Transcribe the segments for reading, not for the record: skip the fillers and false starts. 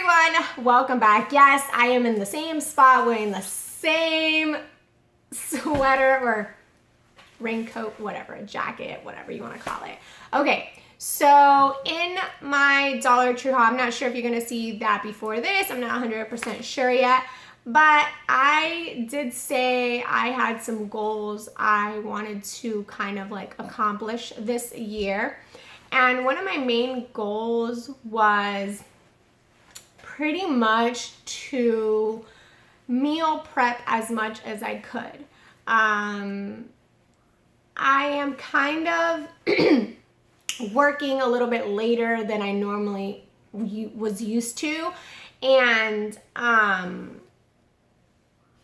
everyone, welcome back. Yes, I am in the same spot wearing the same sweater or raincoat, whatever, jacket, whatever you want to call it. Okay, so in my Dollar Tree haul, I'm not sure if you're going to see that before this. I'm not 100% sure yet, but I did say I had some goals I wanted to kind of like accomplish this year. And one of my main goals was pretty much to meal prep as much as I could. I am kind of working a little bit later than I normally was used to. And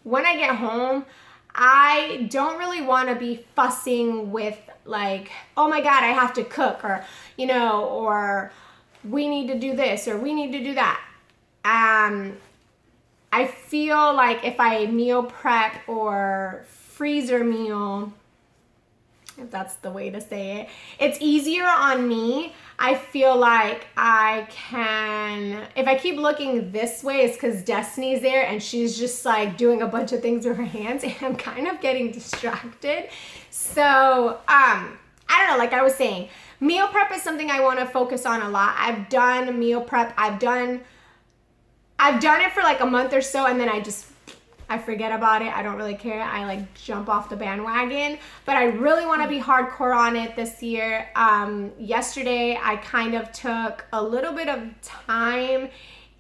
when I get home, I don't really want to be fussing with like, oh my God, I have to cook, or, you know, or we need to do this or we need to do that. I feel like if I meal prep or freezer meal, if that's the way to say it, it's easier on me. I feel like I can, if I keep looking this way, it's because Destiny's there and she's just like doing a bunch of things with her hands and I'm kind of getting distracted. So, I don't know, like I was saying, meal prep is something I want to focus on a lot. I've done meal prep. I've done it for like a month or so and then I forget about it. I don't really care. I like jump off the bandwagon, but I really want to be hardcore on it this year. Yesterday, I kind of took a little bit of time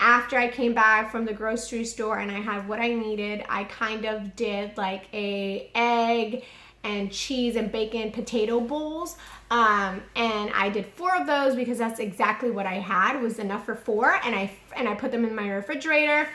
after I came back from the grocery store and I had what I needed. I kind of did like a egg and cheese and bacon potato bowls. And I did 4 of those because that's exactly what I had. It was enough for 4 and I put them in my refrigerator.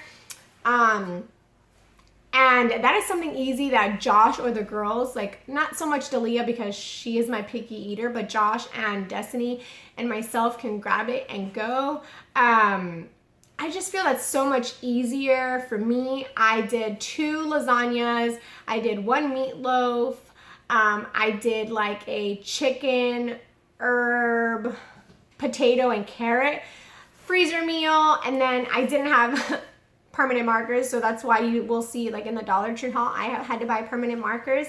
And that is something easy that Josh or the girls, like not so much Dalia because she is my picky eater, but Josh and Destiny and myself can grab it and go. I just feel that's so much easier for me. I did 2 lasagnas. I did 1 meatloaf. I did like a chicken, herb, potato, and carrot freezer meal. And then I didn't have permanent markers, so that's why you will see like in the Dollar Tree haul I had to buy permanent markers.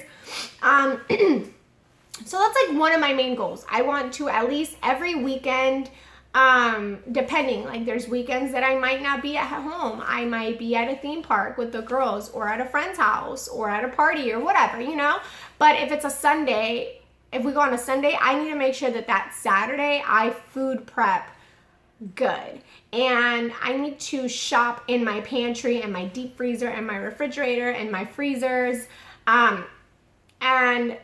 So that's like one of my main goals. I want to at least every weekend, depending, like there's weekends that I might not be at home. I might be at a theme park with the girls or at a friend's house or at a party or whatever, you know. But if it's a Sunday, if we go on a Sunday, I need to make sure that Saturday I food prep good. And I need to shop in my pantry and my deep freezer and my refrigerator and my freezers, and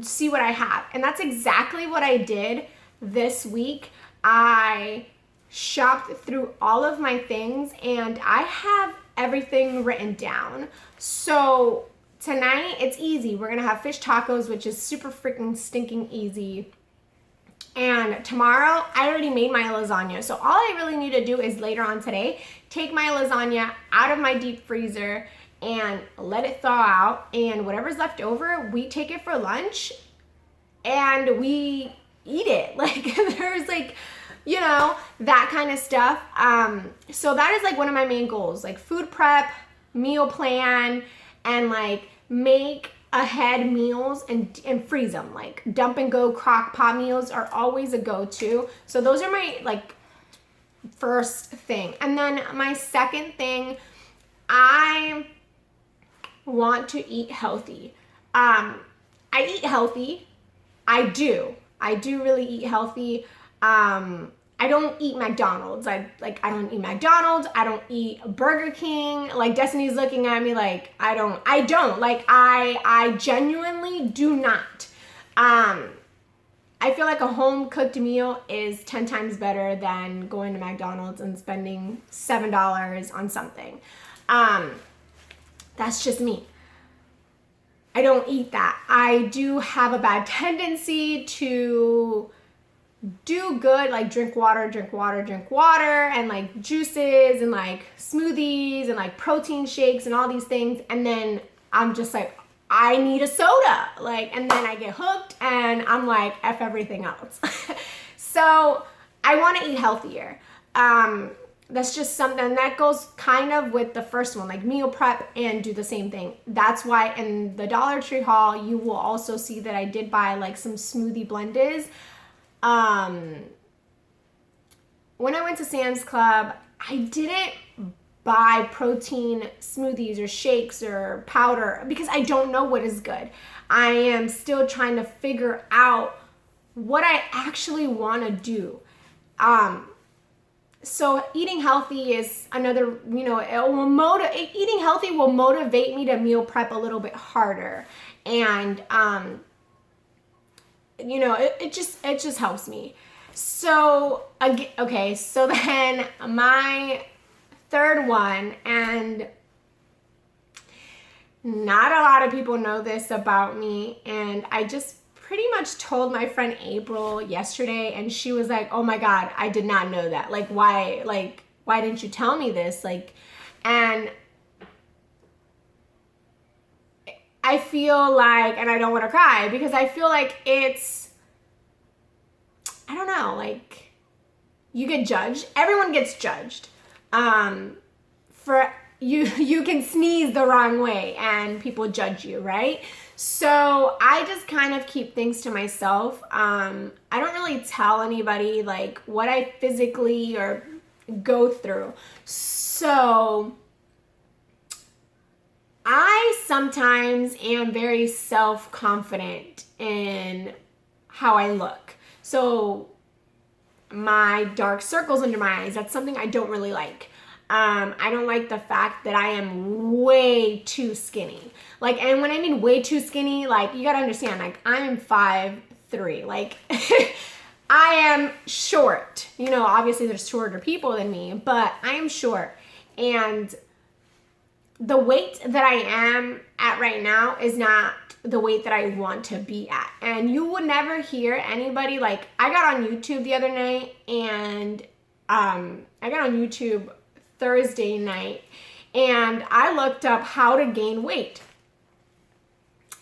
see what I have. And that's exactly what I did this week. I shopped through all of my things and I have everything written down. So tonight it's easy. We're gonna have fish tacos, which is super freaking stinking easy. And tomorrow, I already made my lasagna. So all I really need to do is later on today, take my lasagna out of my deep freezer and let it thaw out. And whatever's left over, we take it for lunch and we eat it. Like there's like, you know, that kind of stuff. So that is like one of my main goals, like food prep, meal plan, and like make ahead meals and freeze them. Like dump and go crock pot meals are always a go-to. So those are my like first thing. And then my second thing, I want to eat healthy. I eat healthy. I do really eat healthy. I don't eat McDonald's. I don't eat McDonald's. I don't eat Burger King. Like Destiny's looking at me like I don't. Like I genuinely do not. I feel like a home cooked meal is 10 times better than going to McDonald's and spending $7 on something. That's just me. I don't eat that. I do have a bad tendency to do good, like drink water, and like juices and like smoothies and like protein shakes and all these things. And then I'm just like, I need a soda. Like, and then I get hooked and I'm like, F everything else. So I want to eat healthier. that's just something that goes kind of with the first one, like meal prep and do the same thing. That's why in the Dollar Tree haul, you will also see that I did buy like some smoothie blenders. When I went to Sam's Club, I didn't buy protein smoothies or shakes or powder because I don't know what is good. I am still trying to figure out what I actually want to do. So eating healthy is another, eating healthy will motivate me to meal prep a little bit harder. And, it just helps me. So, okay, so then my third one, and not a lot of people know this about me, and I just pretty much told my friend April yesterday, and she was like, oh my God, I did not know that. Why didn't you tell me this? And I feel like, and I don't want to cry because I feel like it's, I don't know, you get judged. Everyone gets judged. For you can sneeze the wrong way and people judge you, right? So I just kind of keep things to myself. I don't really tell anybody what I physically or go through. So I sometimes am very self-confident in how I look. So my dark circles under my eyes, that's something I don't really like. I don't like the fact that I am way too skinny. And when I mean way too skinny, you gotta understand, I am 5'3". I am short. Obviously there's shorter people than me, but I am short. And the weight that I am at right now is not the weight that I want to be at. And you would never hear anybody, I got on YouTube the other night, and I got on YouTube Thursday night, and I looked up how to gain weight.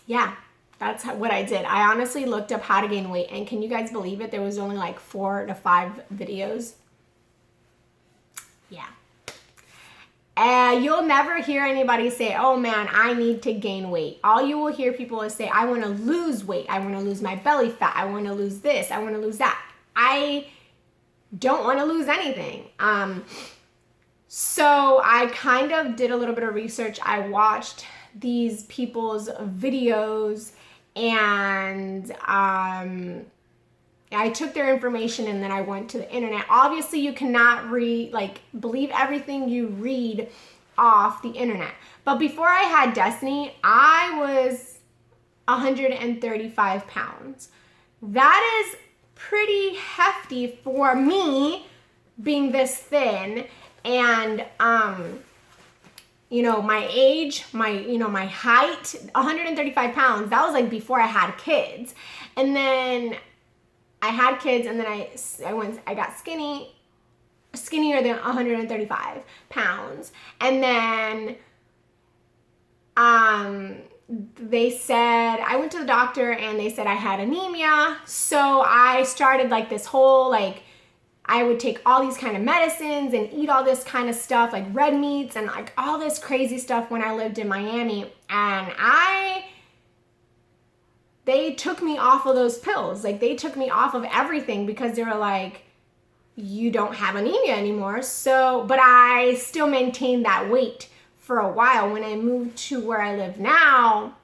Yeah, that's what I did. I honestly looked up how to gain weight, and can you guys believe it? There was only 4 to 5 videos. Yeah. You'll never hear anybody say, oh man, I need to gain weight. All you will hear people is say, I want to lose weight. I want to lose my belly fat. I want to lose this. I want to lose that. I don't want to lose anything. So I kind of did a little bit of research. I watched these people's videos, and I took their information, and then I went to the internet. Obviously, you cannot believe everything you read off the internet. But before I had Destiny, I was 135 pounds. That is pretty hefty for me being this thin. And, my age, my height, 135 pounds, that was before I had kids. And then I had kids, and then I got skinnier than 135 pounds. And then, they said, I went to the doctor, and they said I had anemia. So I started this whole, I would take all these kind of medicines and eat all this kind of stuff, red meats and all this crazy stuff when I lived in Miami. And they took me off of those pills. They took me off of everything because they were you don't have anemia anymore. So, but I still maintained that weight for a while. When I moved to where I live now,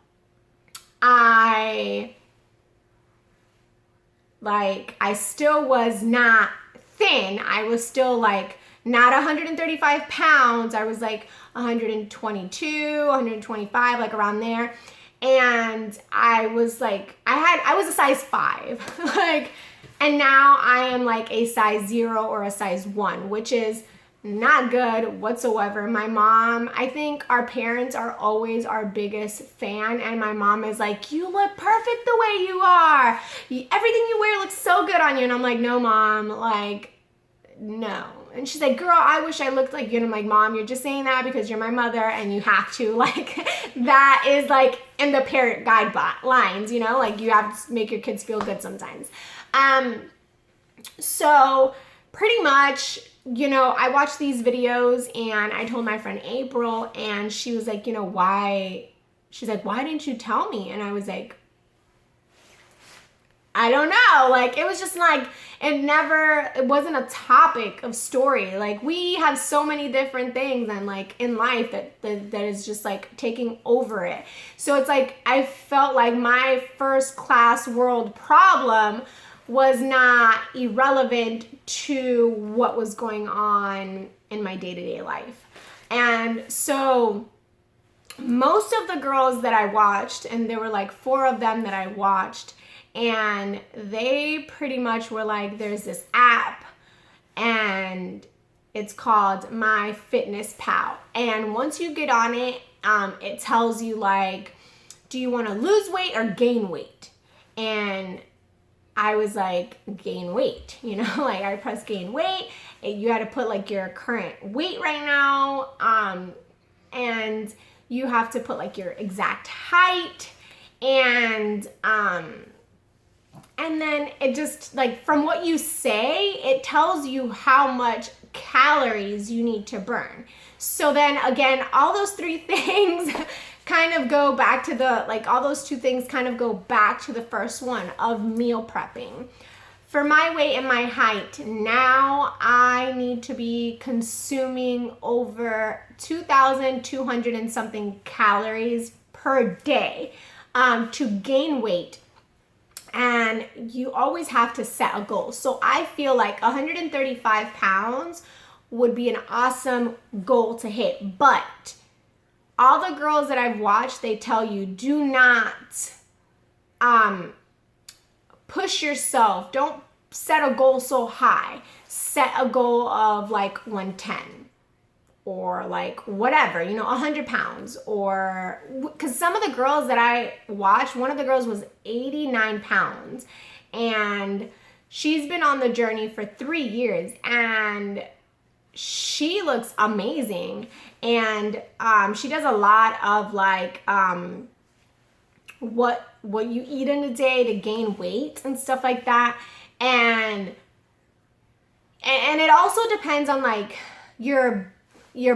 I still was not thin. I was still not 135 pounds. I was 122, 125, around there. And I was I was a size 5. And now I am a size 0 or a size 1, which is not good whatsoever. My mom, I think our parents are always our biggest fan, and my mom is you look perfect the way you are. Everything you wear looks so good on you. And I'm no, Mom, no. And she's girl, I wish I looked like you. And I'm Mom, you're just saying that because you're my mother and you have to. That is in the parent guide lines, you have to make your kids feel good sometimes. So pretty much I watched these videos and I told my friend April, and she was like, why? She's like, why didn't you tell me? And I was like, I don't know. Like, it was just like, it wasn't a topic of story. Like, we have so many different things and like in life that is just like taking over it. So it's like, I felt like my first class world problem was not irrelevant to what was going on in my day-to-day life. And so most of the girls that I watched, and there were like 4 of them that I watched, and they pretty much were like, there's this app and it's called MyFitnessPal. And once you get on it, it tells you like, do you want to lose weight or gain weight? And I was like, gain weight, like I pressed gain weight. You had to put like your current weight right now. And you have to put like your exact height. And then it just like, from what you say, it tells you how much calories you need to burn. So then again, all those 3 things kind of go back to all those 2 things kind of go back to the first one of meal prepping. For my weight and my height, now I need to be consuming over 2,200 and something calories per day to gain weight. And you always have to set a goal. So I feel like 135 pounds would be an awesome goal to hit. But all the girls that I've watched, they tell you, do not push yourself. Don't set a goal so high. Set a goal of like 110 or like whatever, 100 pounds. Or because some of the girls that I watched, one of the girls was 89 pounds and she's been on the journey for 3 years and she looks amazing. And she does a lot of like what you eat in a day to gain weight and stuff like that. And it also depends on like your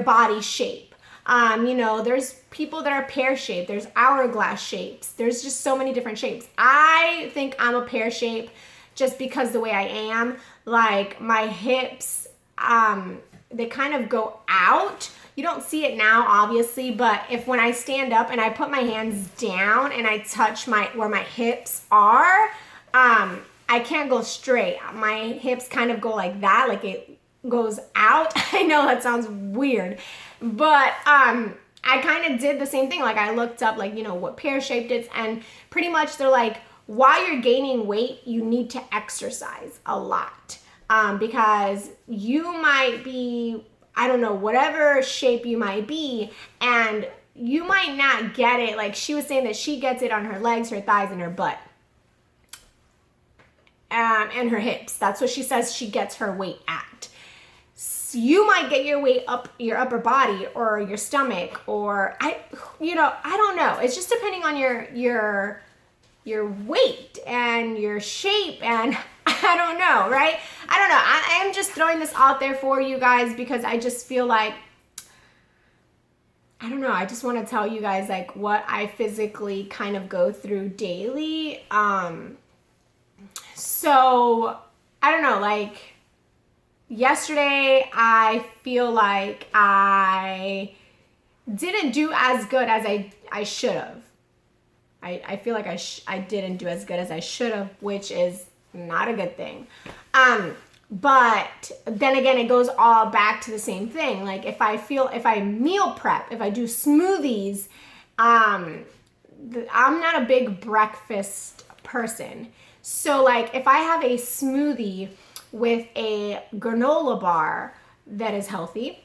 body shape. There's people that are pear shaped, there's hourglass shapes, there's just so many different shapes. I think I'm a pear shape just because the way I am, like my hips, they kind of go out. You don't see it now, obviously, but when I stand up and I put my hands down and I touch where my hips are, I can't go straight. My hips kind of go like that, like it goes out. I know that sounds weird, but I kind of did the same thing. Like I looked up like, what pear shaped is, and pretty much they're like, while you're gaining weight, you need to exercise a lot. Because you might be, I don't know, whatever shape you might be, and you might not get it. Like she was saying that she gets it on her legs, her thighs, and her butt. And her hips. That's what she says she gets her weight at. So you might get your weight up your upper body or your stomach, or I don't know. It's just depending on your weight and your shape, and I don't know, right? I don't know. I am just throwing this out there for you guys because I just feel like, I don't know, I just want to tell you guys like what I physically kind of go through daily. So I don't know, like yesterday I feel like I didn't do as good as I should have. I feel like I didn't do as good as I should have, which is not a good thing. But then again, it goes all back to the same thing. Like if I meal prep, if I do smoothies, I'm not a big breakfast person. So like if I have a smoothie with a granola bar that is healthy,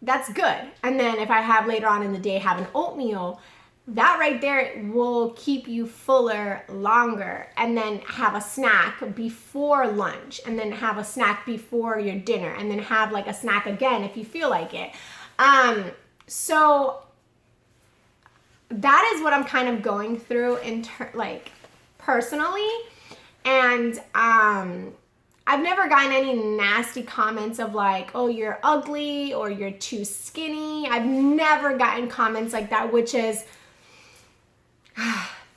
that's good. And then if I have later on in the day, have an oatmeal, that right there will keep you fuller longer. And then have a snack before lunch, and then have a snack before your dinner, and then have like a snack again if you feel like it. So that is what I'm kind of going through like personally. And I've never gotten any nasty comments of like, oh, you're ugly or you're too skinny. I've never gotten comments like that, which is,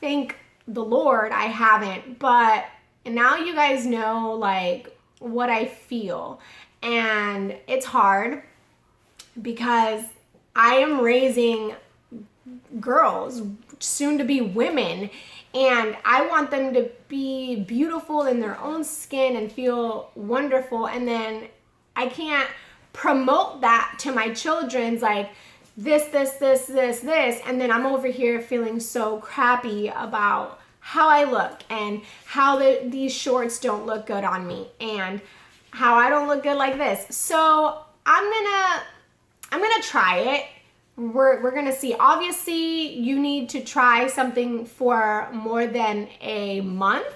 thank the Lord I haven't. But now you guys know like what I feel. And it's hard because I am raising girls, soon to be women, and I want them to be beautiful in their own skin and feel wonderful. And then I can't promote that to my children's like this, and then I'm over here feeling so crappy about how I look and how these shorts don't look good on me and how I don't look good like this. So I'm gonna try it. We're gonna see. Obviously, you need to try something for more than a month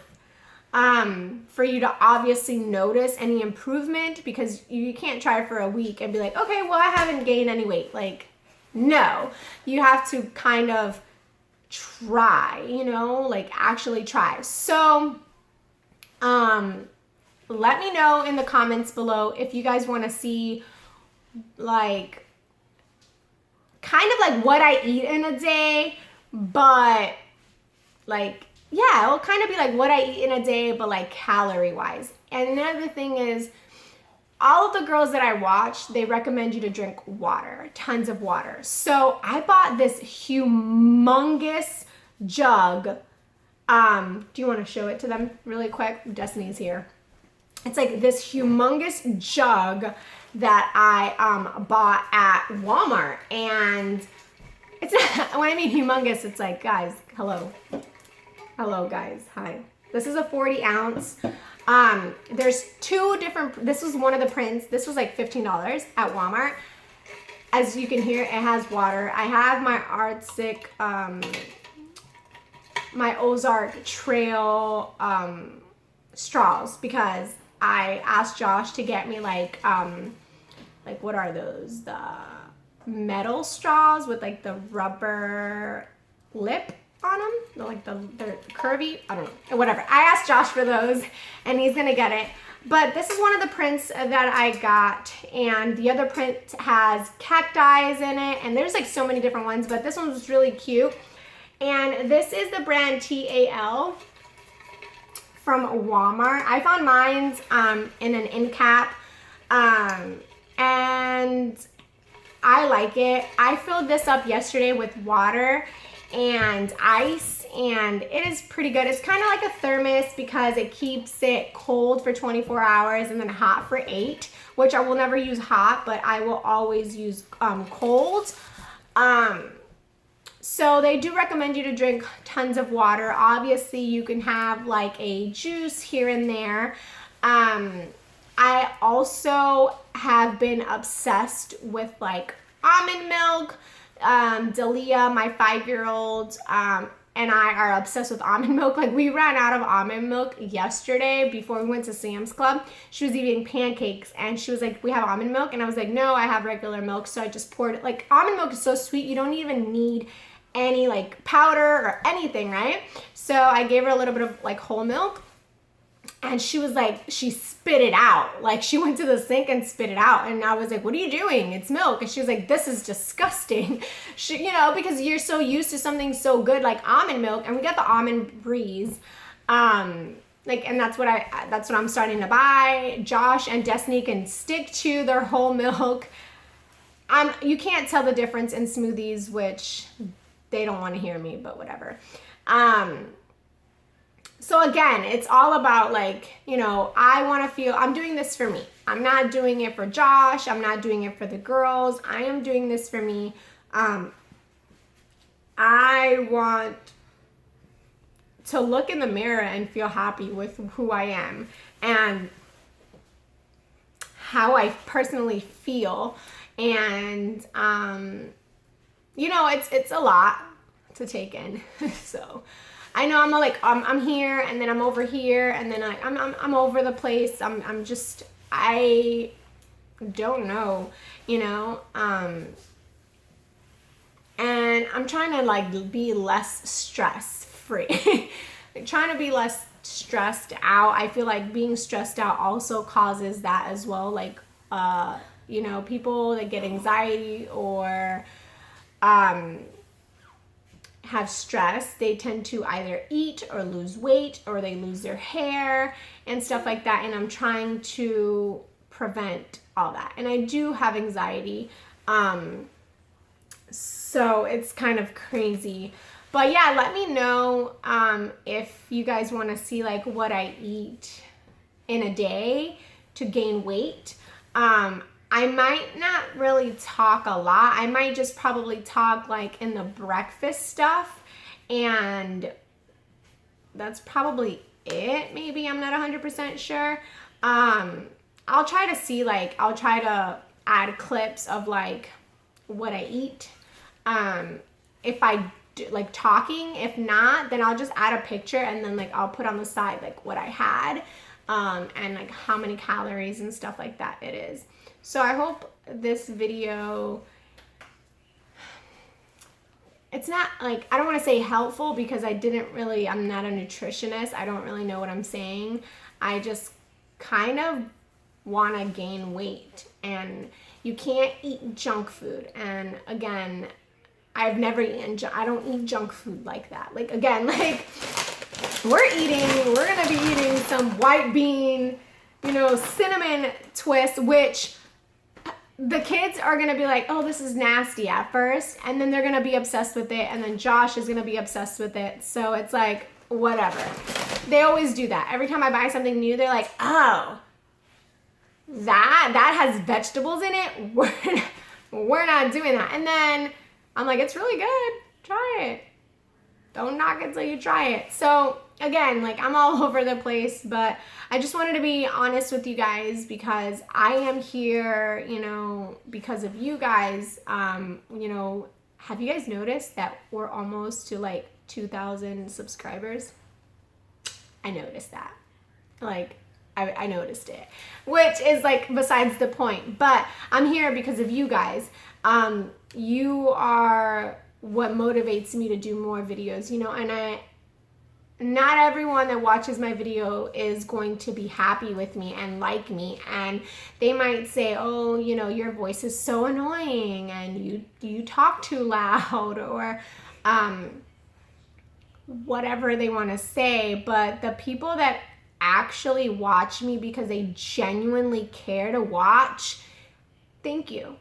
for you to obviously notice any improvement, because you can't try for a week and be like, okay, well, I haven't gained any weight. Like, no, you have to kind of try, like actually try. So, let me know in the comments below if you guys want to see like kind of like what I eat in a day, but like, yeah, it'll kind of be like what I eat in a day, but like calorie wise. And another thing is, all of the girls that I watch, they recommend you to drink water, tons of water. So I bought this humongous jug. Do you want to show it to them really quick? Destiny's here. It's like this humongous jug that I bought at Walmart, and it's when I mean humongous, it's like, guys, hello guys, hi. This is a 40 ounce. There's two different. This was one of the prints. This was like $15 at Walmart. As you can hear, it has water. I have my Arctic, my Ozark Trail straws, because I asked Josh to get me like what are those? The metal straws with like the rubber lip on them. They're curvy. I don't know. Whatever. I asked Josh for those and he's gonna get it. But this is one of the prints that I got, and the other print has cacti in it, and there's like so many different ones, but this one was really cute. And this is the brand TAL from Walmart. I found mine's in an end cap, and I like it. I filled this up yesterday with water and ice, and it is pretty good. It's kind of like a thermos because it keeps it cold for 24 hours and then hot for 8, which I will never use hot, but I will always use cold. So they do recommend you to drink tons of water. Obviously, you can have like a juice here and there. I also have been obsessed with like almond milk. Dalia, my 5-year-old, and I are obsessed with almond milk. Like, we ran out of almond milk yesterday before we went to Sam's Club. She was eating pancakes and she was like, we have almond milk? And I was like, no, I have regular milk. So I just poured it. Like, almond milk is so sweet, you don't even need any like powder or anything, right? So I gave her a little bit of like whole milk, and she was like, she spit it out. Like, she went to the sink and spit it out. And I was like, what are you doing? It's milk. And she was like, this is disgusting. She, because you're so used to something so good like almond milk. And we got the almond breeze. And that's what I'm starting to buy. Josh and Destiny can stick to their whole milk. You can't tell the difference in smoothies, which they don't want to hear me, but whatever. So again, it's all about like, I want to feel, I'm doing this for me. I'm not doing it for Josh. I'm not doing it for the girls. I am doing this for me. I want to look in the mirror and feel happy with who I am and how I personally feel. And, it's a lot to take in. So I know I'm here and then I'm over here and then I'm over the place. I don't know, and I'm trying to like be less stress free. Like, trying to be less stressed out. I feel like being stressed out also causes that as well. Like, you know, people that get anxiety or have stress, they tend to either eat or lose weight, or they lose their hair and stuff like that. And I'm trying to prevent all that. And I do have anxiety. So it's kind of crazy. But yeah, let me know if you guys want to see like what I eat in a day to gain weight. I might not really talk a lot. I might just probably talk like in the breakfast stuff, and that's probably it. Maybe, I'm not 100% sure. I'll try to see, like, I'll try to add clips of like what I eat. If I do, like, talking, if not, then I'll just add a picture, and then like I'll put on the side like what I had, and like how many calories and stuff like that it is. So I hope this video, it's not like, I don't want to say helpful, because I'm not a nutritionist. I don't really know what I'm saying. I just kind of want to gain weight, and you can't eat junk food. And again, I've never eaten, I don't eat junk food like that. Like, again, like we're going to be eating some white bean, you know, cinnamon twist, which the kids are going to be like, oh, this is nasty at first, and then they're going to be obsessed with it, and then Josh is going to be obsessed with it. So it's like, whatever. They always do that. Every time I buy something new, they're like, oh, that has vegetables in it? We're not doing that. And then I'm like, it's really good. Try it. Don't knock it till you try it. So again, like, I'm all over the place, but I just wanted to be honest with you guys, because I am here, you know, because of you guys. You know, have you guys noticed that we're almost to like 2,000 subscribers? I noticed that. Like, I noticed it, which is like besides the point, but I'm here because of you guys. You are what motivates me to do more videos, you know, and not everyone that watches my video is going to be happy with me and like me, and they might say, oh, you know, your voice is so annoying, and you talk too loud, or whatever they want to say. But the people that actually watch me because they genuinely care to watch, thank you.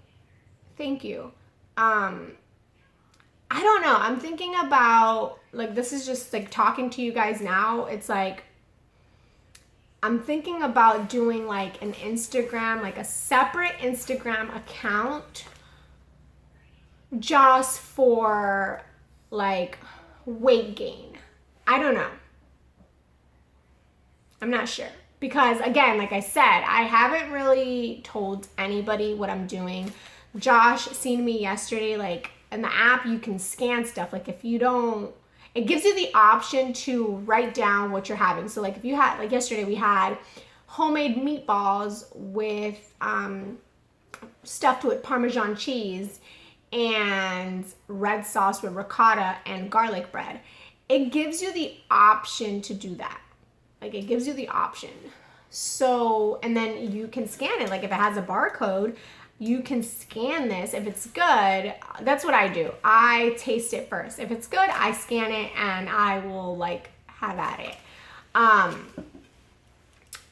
I don't know, I'm thinking about, like, this is just like talking to you guys now. It's like, I'm thinking about doing like an Instagram, like a separate Instagram account just for like weight gain. I don't know. I'm not sure, because again, like I said, I haven't really told anybody what I'm doing. Josh seen me yesterday, like in the app you can scan stuff. Like, if you don't, it gives you the option to write down what you're having. So like if you had, like yesterday we had homemade meatballs with stuffed with Parmesan cheese and red sauce with ricotta and garlic bread. It gives you the option to do that. Like, it gives you the option. So, and then you can scan it. Like, if it has a barcode, you can scan this. If it's good, that's what I do. I taste it first. If it's good, I scan it and I will like have at it.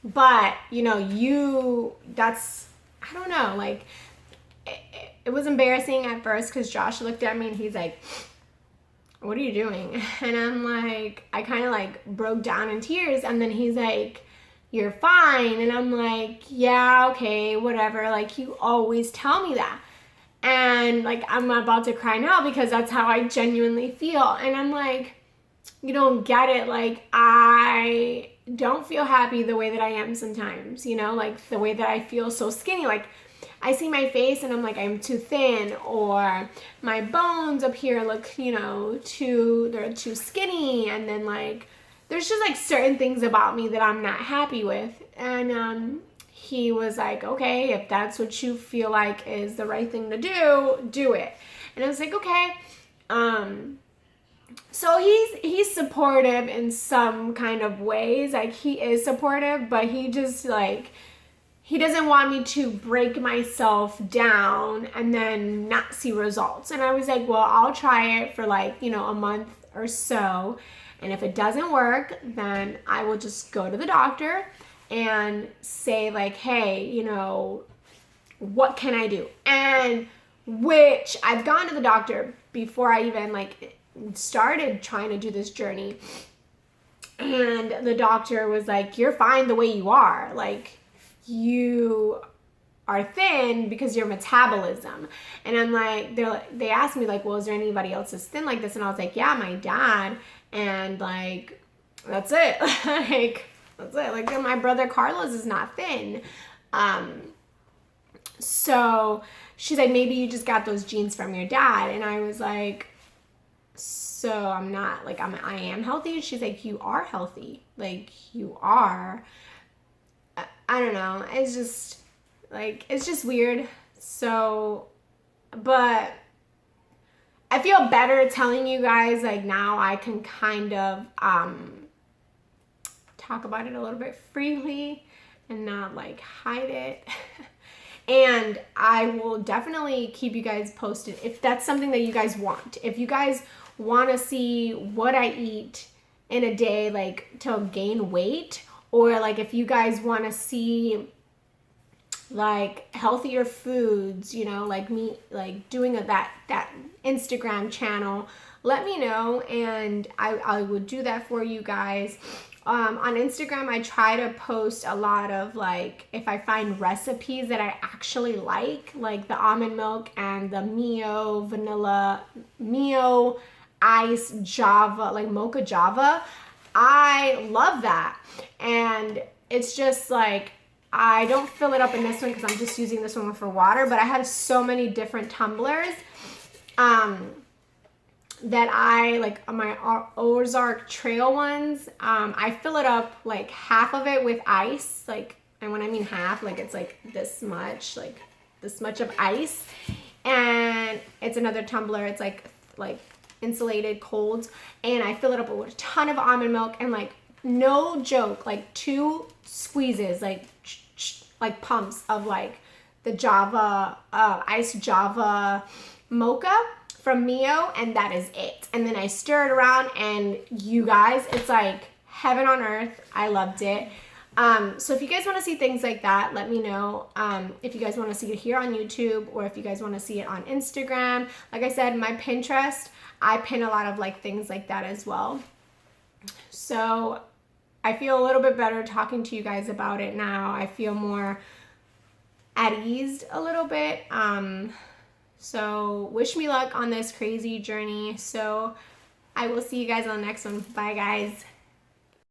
But you know, I don't know, like it was embarrassing at first, because Josh looked at me and he's like, what are you doing? And I'm like, I kind of like broke down in tears, and then he's like, you're fine. And I'm like, yeah, okay, whatever. Like, you always tell me that. And like, I'm about to cry now, because that's how I genuinely feel. And I'm like, you don't get it. Like, I don't feel happy the way that I am sometimes, you know, like the way that I feel so skinny. Like, I see my face and I'm like, I'm too thin, or my bones up here look, you know, they're too skinny. And then like, there's just like certain things about me that I'm not happy with. And he was like, okay, if that's what you feel like is the right thing to do, do it. And I was like, okay. So he's supportive in some kind of ways. Like, he is supportive, but he just like, he doesn't want me to break myself down and then not see results. And I was like, well, I'll try it for like, you know, a month or so. And if it doesn't work, then I will just go to the doctor and say like, hey, you know, what can I do? And which I've gone to the doctor before I even like started trying to do this journey. And the doctor was like, you're fine the way you are. Like, you are thin because your metabolism. And I'm like, they asked me like, well, is there anybody else that's thin like this? And I was like, yeah, my dad. And like, that's it. Like, that's it. Like, my brother Carlos is not thin. So she's like, maybe you just got those genes from your dad. And I was like, so I'm not, like, I am healthy. She's like, you are healthy. Like, you are. I don't know. It's just, like, it's just weird. So, but I feel better telling you guys, like, now I can kind of talk about it a little bit freely and not, like, hide it. And I will definitely keep you guys posted if that's something that you guys want. If you guys want to see what I eat in a day, like, to gain weight, or like if you guys want to see like healthier foods, you know, like me, like doing that Instagram channel, let me know and I would do that for you guys. On Instagram, I try to post a lot of like, if I find recipes that I actually like the almond milk and the Mio ice Java, like mocha Java. I love that. And it's just like, I don't fill it up in this one because I'm just using this one for water, but I have so many different tumblers that I, like on my Ozark Trail ones, I fill it up like half of it with ice, like, and when I mean half, like it's like this much of ice, and it's another tumbler, it's like insulated cold, and I fill it up with a ton of almond milk, and like no joke, like 2 squeezes, like pumps of like the Java iced Java mocha from Mio, and that is it. And then I stir it around, and you guys, it's like heaven on earth. I loved it. So if you guys want to see things like that, let me know. If you guys want to see it here on YouTube, or if you guys want to see it on Instagram. Like I said, my Pinterest, I pin a lot of like things like that as well. So I feel a little bit better talking to you guys about it now. I feel more at ease a little bit. So wish me luck on this crazy journey. So I will see you guys on the next one. Bye, guys.